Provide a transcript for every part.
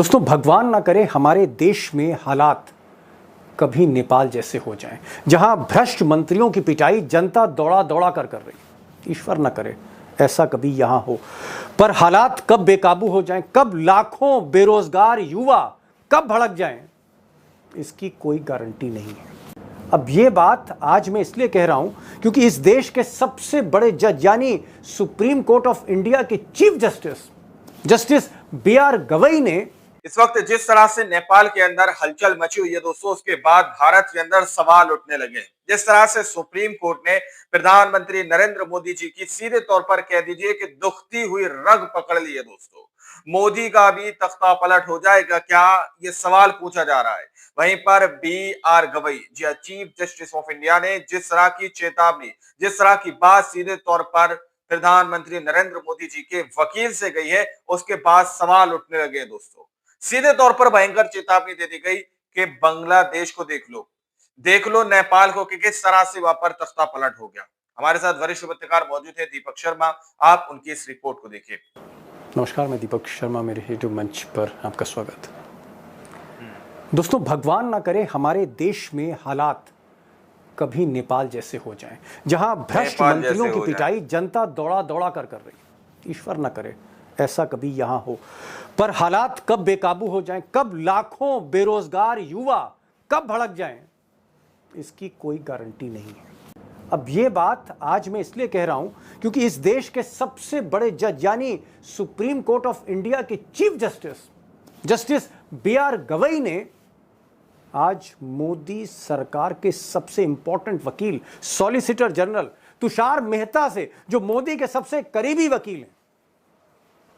दोस्तों, भगवान ना करे हमारे देश में हालात कभी नेपाल जैसे हो जाएं, जहां भ्रष्ट मंत्रियों की पिटाई जनता दौड़ा दौड़ा कर रही। ईश्वर ना करे ऐसा कभी यहां हो। पर हालात कब बेकाबू हो जाएं, कब लाखों बेरोजगार युवा कब भड़क जाएं, इसकी कोई गारंटी नहीं है। अब ये बात आज मैं इसलिए कह रहा हूं क्योंकि इस देश के सबसे बड़े जज यानी सुप्रीम कोर्ट ऑफ इंडिया के चीफ जस्टिस बी.आर. गवई ने इस वक्त जिस तरह से नेपाल के अंदर हलचल मची हुई है दोस्तों, उसके बाद भारत के अंदर सवाल उठने लगे। जिस तरह से सुप्रीम कोर्ट ने प्रधानमंत्री नरेंद्र मोदी जी की सीधे तौर पर कह दीजिए कि दुखती हुई रग पकड़ ली है दोस्तों। मोदी का भी तख्ता पलट हो जाएगा क्या, ये सवाल पूछा जा रहा है। वहीं पर B R. Gavai ji chief justice of India ने जिस तरह की चेतावनी, जिस तरह की बात सीधे तौर पर प्रधानमंत्री नरेंद्र मोदी जी के वकील से गई है, उसके बाद सवाल उठने लगे दोस्तों। सीधे तौर पर भयंकर चेतावनी दे दी गई कि बांग्लादेश को देख लो नेपाल को कि किस तरह से वहां पर तख्ता पलट हो गया। हमारे साथ वरिष्ठ पत्रकार मौजूद है दीपक शर्मा, आप उनकी इस रिपोर्ट को देखिए। नमस्कार, मैं दीपक शर्मा, मेरे यूट्यूब मंच पर आपका स्वागत। दोस्तों, भगवान ना करे हमारे देश में हालात कभी नेपाल जैसे हो जाएं, जहां भ्रष्ट मंत्रियों की पिटाई जनता दौड़ा दौड़ा कर रही। ईश्वर ना करे ऐसा कभी यहां हो। पर हालात कब बेकाबू हो जाएं, कब लाखों बेरोजगार युवा कब भड़क जाएं, इसकी कोई गारंटी नहीं है। अब ये बात आज मैं इसलिए कह रहा हूं क्योंकि इस देश के सबसे बड़े जज यानी सुप्रीम कोर्ट ऑफ इंडिया के चीफ जस्टिस बी.आर. गवई ने आज मोदी सरकार के सबसे इंपॉर्टेंट वकील सॉलिसिटर जनरल तुषार मेहता से, जो मोदी के सबसे करीबी वकील हैं,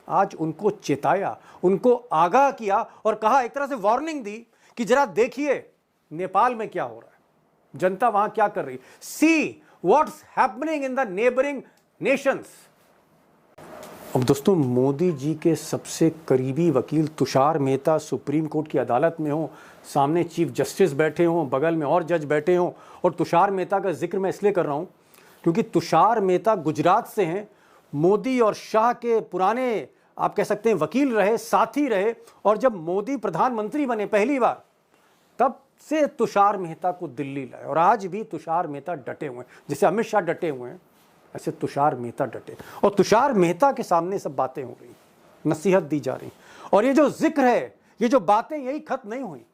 आज उनको चेताया, उनको आगाह किया और कहा, एक तरह से वार्निंग दी कि जरा देखिए नेपाल में क्या हो रहा है, जनता वहां क्या कर रही, see what's happening in the neighbouring Nations. अब दोस्तों, मोदी जी के सबसे करीबी वकील तुषार मेहता सुप्रीम कोर्ट की अदालत में हो, सामने चीफ जस्टिस बैठे हों, बगल में और जज बैठे हों, और तुषार मेहता का जिक्र मैं इसलिए कर रहा हूं क्योंकि तुषार मेहता गुजरात से हैं, मोदी और शाह के पुराने आप कह सकते हैं वकील रहे, साथी रहे, और जब मोदी प्रधानमंत्री बने पहली बार, तब से तुषार मेहता को दिल्ली लाए। और आज भी तुषार मेहता डटे हुए हैं, जैसे अमित शाह डटे हुए हैं, ऐसे तुषार मेहता डटे, और तुषार मेहता के सामने सब बातें हो रही, नसीहत दी जा रही। और ये जो जिक्र है, ये जो बातें, यही खत्म नहीं हुई।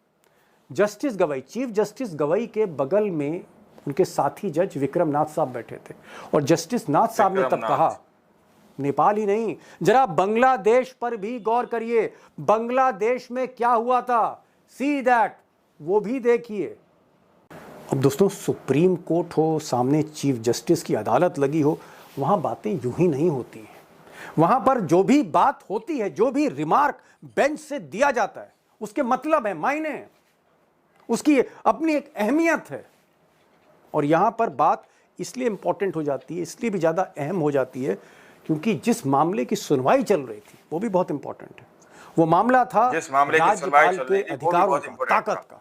Justice Gavai, chief justice Gavai के बगल में उनके साथी जज विक्रम नाथ साहब बैठे थे, और जस्टिस नाथ साहब ने तब कहा, नेपाल ही नहीं, जरा बांग्लादेश पर भी गौर करिए, बांग्लादेश में क्या हुआ था, सी दैट, वो भी देखिए। अब दोस्तों, सुप्रीम कोर्ट हो, सामने चीफ जस्टिस की अदालत लगी हो, वहां बातें यूं ही नहीं होती हैं। वहां पर जो भी बात होती है, जो भी रिमार्क बेंच से दिया जाता है, उसके मतलब है, मायने हैं, उसकी अपनी एक अहमियत है। और यहां पर बात इसलिए इंपॉर्टेंट हो जाती है, इसलिए भी ज्यादा अहम हो जाती है क्योंकि जिस मामले की सुनवाई चल रही थी वो भी बहुत इंपॉर्टेंट है। वो मामला था राज्यपाल के अधिकारों का, ताकत का।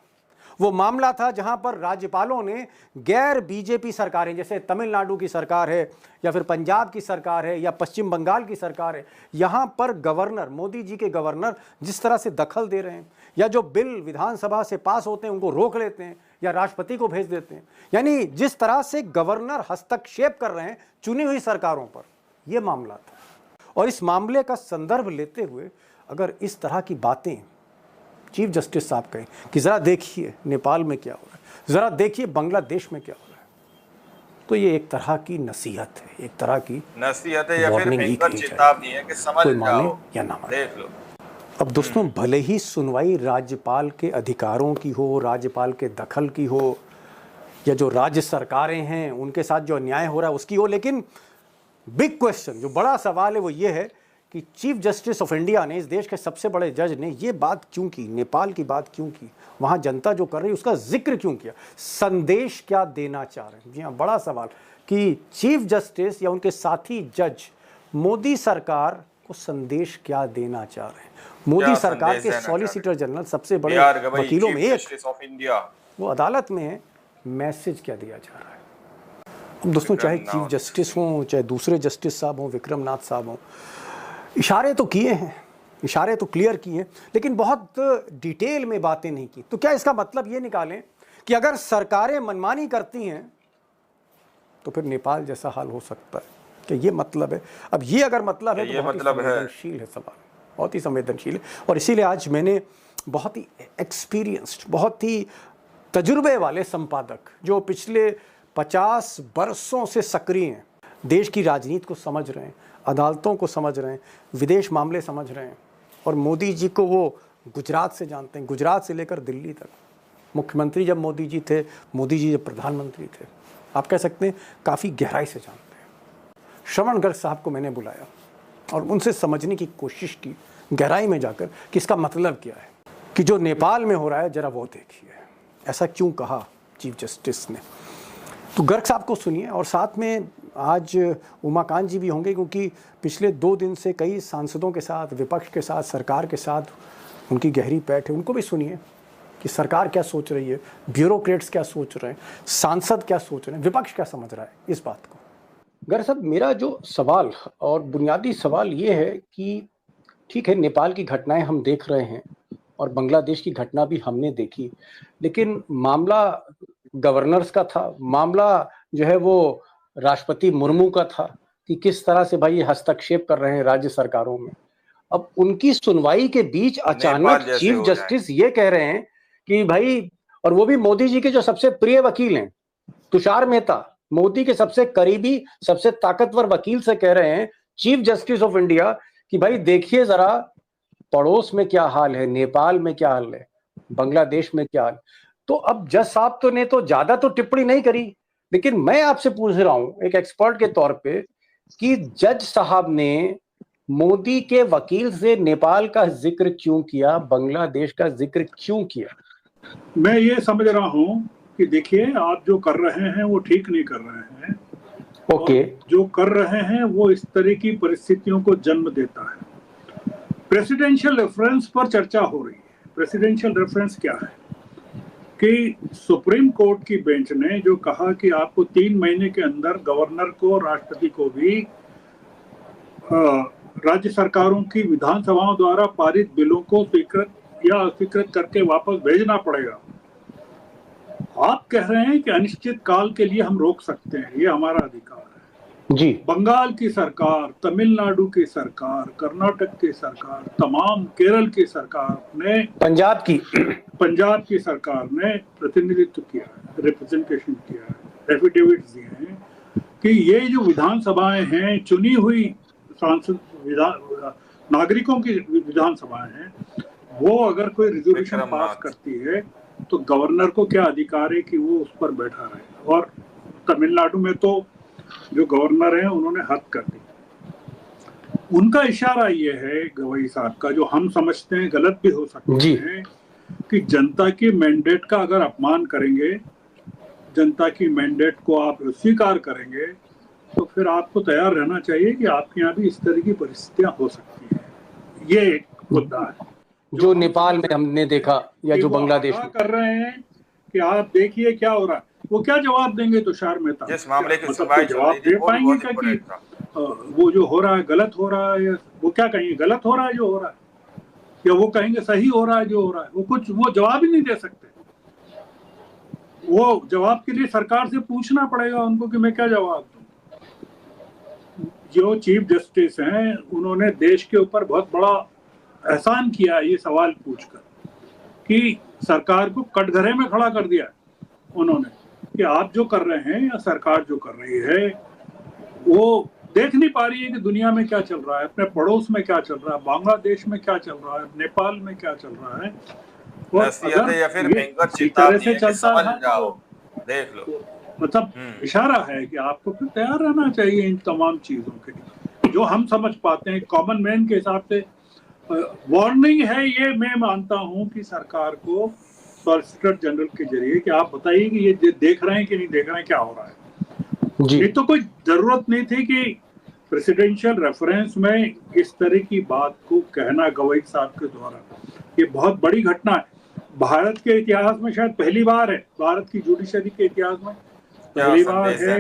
वो मामला था जहां पर राज्यपालों ने गैर बीजेपी सरकारें, जैसे तमिलनाडु की सरकार है या फिर पंजाब की सरकार है या पश्चिम बंगाल की सरकार है, यहां पर गवर्नर, मोदी जी के गवर्नर जिस तरह से दखल दे रहे हैं, या जो बिल विधानसभा से पास होते हैं उनको रोक लेते हैं या राष्ट्रपति को भेज देते हैं, यानी जिस तरह से गवर्नर हस्तक्षेप कर रहे हैं चुनी हुई सरकारों पर, यह मामला था। और इस मामले का संदर्भ लेते हुए अगर इस तरह की बातें चीफ जस्टिस साहब कहें कि जरा देखिए नेपाल में क्या हो रहा है, जरा देखिए बांग्लादेश में क्या हो रहा है, तो ये एक तरह की नसीहत है, एक तरह की नसीहत है या फिर चेतावनी है कि समझ जाओ या ना माने, देख लो। अब दोस्तों, भले ही सुनवाई राज्यपाल के अधिकारों की हो, राज्यपाल के दखल की हो, या जो राज्य सरकारें हैं उनके साथ जो अन्याय हो रहा है उसकी हो, लेकिन बिग क्वेश्चन, जो बड़ा सवाल है, वो ये है कि चीफ जस्टिस ऑफ इंडिया ने, इस देश के सबसे बड़े जज ने, ये बात क्यों की, नेपाल की बात क्यों की, वहां जनता जो कर रही है उसका जिक्र क्यों किया, संदेश क्या देना चाह रहे हैं। जी हाँ, बड़ा सवाल कि चीफ जस्टिस या उनके साथी जज मोदी सरकार को संदेश क्या देना चाह रहे हैं। मोदी सरकार के सॉलिसिटर जनरल, सबसे बड़े वकीलों में एक, वो अदालत में है, मैसेज क्या दिया जा रहा है। अब दोस्तों, चाहे चीफ जस्टिस हों, चाहे दूसरे जस्टिस साहब हों, विक्रम नाथ साहब हों, इशारे तो किए हैं, इशारे तो क्लियर किए, लेकिन बहुत डिटेल में बातें नहीं की। तो क्या इसका मतलब ये निकालें कि अगर सरकारें मनमानी करती हैं तो फिर नेपाल जैसा हाल हो सकता है? कि ये मतलब है? अब ये अगर मतलब है तो ये बहुत मतलब ही है। संवेदनशील है सवाल, बहुत ही संवेदनशील है। और इसीलिए आज मैंने बहुत ही एक्सपीरियंस्ड, बहुत ही तजुर्बे वाले संपादक जो पिछले 50 वर्षों से सक्रिय हैं, देश की राजनीति को समझ रहे हैं, अदालतों को समझ रहे हैं, विदेश मामले समझ रहे हैं, और मोदी जी को वो गुजरात से जानते हैं, गुजरात से लेकर दिल्ली तक। मुख्यमंत्री जब मोदी जी थे, मोदी जी जब प्रधानमंत्री थे, आप कह सकते हैं काफ़ी गहराई से जानते हैं। श्रवण गर्ग साहब को मैंने बुलाया और उनसे समझने की कोशिश की गहराई में जाकर कि इसका मतलब क्या है, कि जो नेपाल में हो रहा है ज़रा वो देखिए, ऐसा क्यों कहा चीफ जस्टिस ने। तो गर्ग साहब को सुनिए, और साथ में आज उमाकांत जी भी होंगे, क्योंकि पिछले 2 दिन से कई सांसदों के साथ, विपक्ष के साथ, सरकार के साथ उनकी गहरी पैठ है। उनको भी सुनिए कि सरकार क्या सोच रही है, ब्यूरोक्रेट्स क्या सोच रहे हैं, सांसद क्या सोच रहे हैं, विपक्ष क्या समझ रहा है इस बात को। गर्ग साहब, मेरा जो सवाल और बुनियादी सवाल ये है कि ठीक है, नेपाल की घटनाएं हम देख रहे हैं और बांग्लादेश की घटना भी हमने देखी, लेकिन मामला गवर्नर्स का था, मामला जो है वो राष्ट्रपति मुर्मू का था कि किस तरह से भाई हस्तक्षेप कर रहे हैं राज्य सरकारों में। अब उनकी सुनवाई के बीच अचानक चीफ जस्टिस ये कह रहे हैं कि भाई, और वो भी मोदी जी के जो सबसे प्रिय वकील हैं तुषार मेहता, मोदी के सबसे करीबी, सबसे ताकतवर वकील से कह रहे हैं चीफ जस्टिस ऑफ इंडिया कि भाई देखिए जरा पड़ोस में क्या हाल है, नेपाल में क्या हाल है, बांग्लादेश में क्या हाल। तो अब जज साहब तो ने तो ज्यादा तो टिप्पणी नहीं करी, लेकिन मैं आपसे पूछ रहा हूं एक एक्सपर्ट के तौर पे कि जज साहब ने मोदी के वकील से नेपाल का जिक्र क्यों किया, बांग्लादेश का जिक्र क्यों किया? मैं ये समझ रहा हूं कि देखिए, आप जो कर रहे हैं वो ठीक नहीं कर रहे हैं। ओके। जो कर रहे हैं वो इस तरह की परिस्थितियों को जन्म देता है। प्रेसिडेंशियल रेफरेंस पर चर्चा हो रही है। प्रेसिडेंशियल रेफरेंस क्या है कि सुप्रीम कोर्ट की बेंच ने जो कहा कि आपको 3 महीने के अंदर गवर्नर को, राष्ट्रपति को भी राज्य सरकारों की विधानसभाओं द्वारा पारित बिलों को स्वीकृत या अस्वीकृत करके वापस भेजना पड़ेगा। आप कह रहे हैं कि अनिश्चित काल के लिए हम रोक सकते हैं, ये हमारा अधिकार है जी। बंगाल की सरकार, तमिलनाडु की सरकार, कर्नाटक की सरकार, तमाम केरल की सरकार ने, पंजाब की सरकार ने प्रतिनिधित्व किया है, रिप्रेजेंटेशन किया है, एफिडेविट दिए हैं कि ये जो विधानसभाएं हैं, चुनी हुई सांसद नागरिकों की विधानसभाएं हैं, वो अगर कोई रिजोल्यूशन पास करती है तो गवर्नर को क्या अधिकार है कि वो उस पर बैठा रहे। और तमिलनाडु में तो जो गवर्नर हैं उन्होंने हद कर दी। उनका इशारा ये है गवई साहब का, जो हम समझते हैं गलत भी हो सकते हैं, कि जनता की मैंडेट का अगर अपमान करेंगे, जनता की मैंडेट को आप स्वीकार करेंगे, तो फिर आपको तैयार रहना चाहिए कि आपके यहाँ भी इस तरह की परिस्थितियां हो सकती हैं। ये एक मुद्दा है जो नेपाल में हमने देखा या जो बांग्लादेश में कर रहे हैं कि आप देखिए क्या हो रहा है। वो क्या जवाब देंगे तुषार मेहता? जिस मामले की जवाब दे पाएंगे क्या कि वो जो हो रहा है गलत हो रहा है? वो क्या कहेंगे, गलत हो रहा है जो हो रहा है, या वो कहेंगे सही हो रहा है जो हो रहा है? वो जवाब ही नहीं दे सकते। वो जवाब के लिए सरकार से पूछना पड़ेगा उनको कि मैं क्या जवाब दूं। जो चीफ जस्टिस हैं उन्होंने देश के ऊपर बहुत बड़ा एहसान किया ये सवाल पूछकर कि सरकार को कटघरे में खड़ा कर दिया उन्होंने कि आप जो कर रहे हैं या सरकार जो कर रही है वो देख नहीं पा रही है कि दुनिया में क्या चल रहा है, अपने पड़ोस में क्या चल रहा है, बांग्लादेश में क्या चल रहा है, नेपाल में क्या चल रहा है। और या फिर इसी तरह से चलता है, देख लो, मतलब इशारा है कि आपको फिर तैयार रहना चाहिए इन तमाम चीजों के लिए जो हम समझ पाते हैं कॉमन मैन के हिसाब से। वार्निंग है ये, मैं मानता हूं कि सरकार को सॉलिसिटर जनरल के जरिए कि आप बताइए कि ये देख रहे हैं कि नहीं देख रहे हैं क्या हो रहा है जी। ये तो कोई जरूरत नहीं थी कि प्रेसिडेंशियल रेफरेंस में इस तरह की बात को कहना गवई साहब के द्वारा। ये बहुत बड़ी घटना है, भारत के इतिहास में शायद पहली बार है, भारत की जुडिशरी के इतिहास में पहली बार है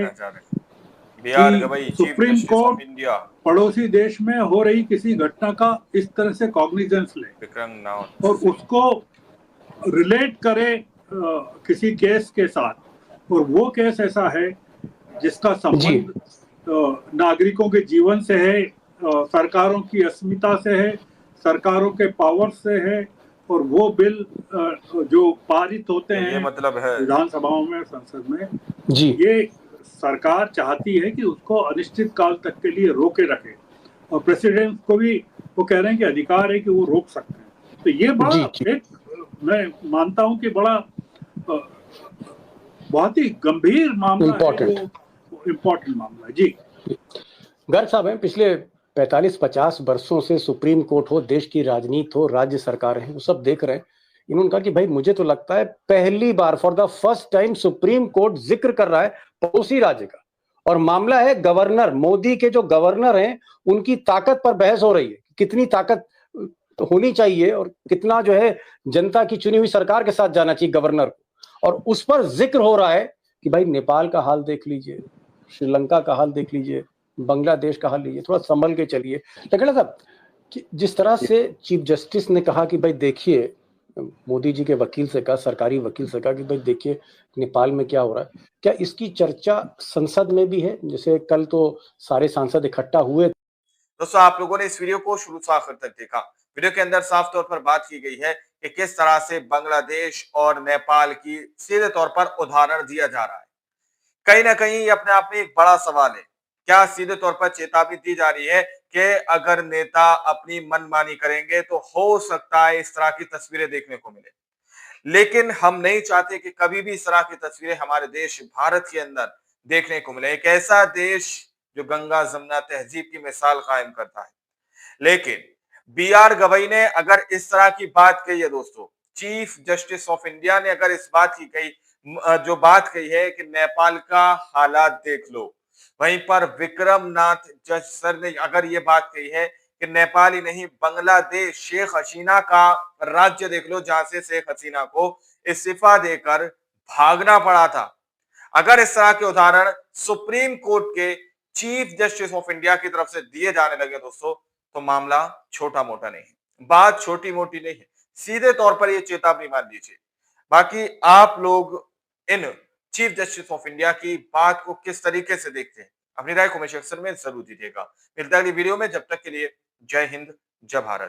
बीआर कि Gavai, chief supreme justice of court India, पड़ोसी देश में हो रही किसी घटना का इस तरह से कॉग्निजेंस ले विक्रम नाथ और सिंह। उसको रिलेट करे किसी केस के साथ, और वो केस ऐसा है जिसका जी संबंध नागरिकों के जीवन से है, सरकारों की अस्मिता से है, सरकारों के पावर से है, और वो बिल जो पारित होते तो ये हैं मतलब है विधानसभाओं में, संसद में, जी ये सरकार चाहती है कि उसको अनिश्चित काल तक के लिए रोके रखे, और प्रेसिडेंट को भी वो कह रहे हैं कि अधिकार है कि वो रोक सकते हैं। तो ये बड़ा जी जी एक, मैं मानता हूं कि बड़ा बहुत ही गंभीर मामला है, इम्पोर्टेंट। जो इम्पोर्टेंट मामला है। जी गर्ग साहब हैं, पिछले 45-50 वर्षों से सुप्रीम कोर्ट हो, देश की राजनीति हो, राज्य सरकार है, वो सब देख रहे हैं। इन्होंने कहा कि भाई मुझे तो लगता है पहली बार for the first time Supreme Court जिक्र कर रहा है पड़ोसी राज्य का, और मामला है गवर्नर, मोदी के जो गवर्नर हैं उनकी ताकत पर बहस हो रही है। कितनी ताकत तो होनी चाहिए और कितना जो है जनता की चुनी हुई सरकार के साथ जाना चाहिए गवर्नर को, और उस पर जिक्र हो रहा है कि भाई नेपाल का हाल देख लीजिए, श्रीलंका का हाल देख लीजिए, बांग्लादेश का हाल लीजिए, थोड़ा संभल के चलिए। लेकिन साहब जिस तरह से चीफ जस्टिस ने कहा कि भाई देखिए, मोदी जी के वकील से कहा, सरकारी वकील से कहा कि भाई देखिए नेपाल में क्या हो रहा है, क्या इसकी चर्चा संसद में भी है? जैसे कल तो सारे सांसद इकट्ठा हुए। दोस्तों, आप लोगों ने इस वीडियो को शुरू से आखिर तक देखा। वीडियो के अंदर साफ तौर पर बात की गई है कि किस तरह से बांग्लादेश और नेपाल की सीधे तौर पर उदाहरण दिया जा रहा है। कहीं ना कहीं ये अपने आप में एक बड़ा सवाल है। क्या सीधे तौर पर चेतावनी दी जा रही है कि अगर नेता अपनी मनमानी करेंगे तो हो सकता है इस तरह की तस्वीरें देखने को मिले। लेकिन हम नहीं चाहते कि कभी भी इस तरह की तस्वीरें हमारे देश भारत के अंदर देखने को मिले। एक ऐसा देश जो गंगा जमुना तहजीब की मिसाल कायम करता है। लेकिन बीआर गवई ने अगर इस तरह की बात कही है दोस्तों, चीफ जस्टिस ऑफ इंडिया ने अगर इस बात की कही, जो बात कही है कि नेपाल का हालात देख लो, वहीं पर विक्रम नाथ जज सर ने अगर ये बात कही है कि नेपाल ही नहीं बांग्लादेश, शेख हसीना का राज्य देख लो, जहां से शेख हसीना को इस्तीफा देकर भागना पड़ा था। अगर इस तरह के उदाहरण सुप्रीम कोर्ट के चीफ जस्टिस ऑफ इंडिया की तरफ से दिए जाने लगे दोस्तों, तो मामला छोटा मोटा नहीं है, बात छोटी मोटी नहीं है, सीधे तौर पर यह चेतावनी मान लीजिए। बाकी आप लोग in chief justice of India की बात को किस तरीके से देखते हैं, अपनी राय कमेंट सेक्शन में जरूर दीजिएगा। मिलता है अगली वीडियो में, जब तक के लिए जय हिंद, जय भारत।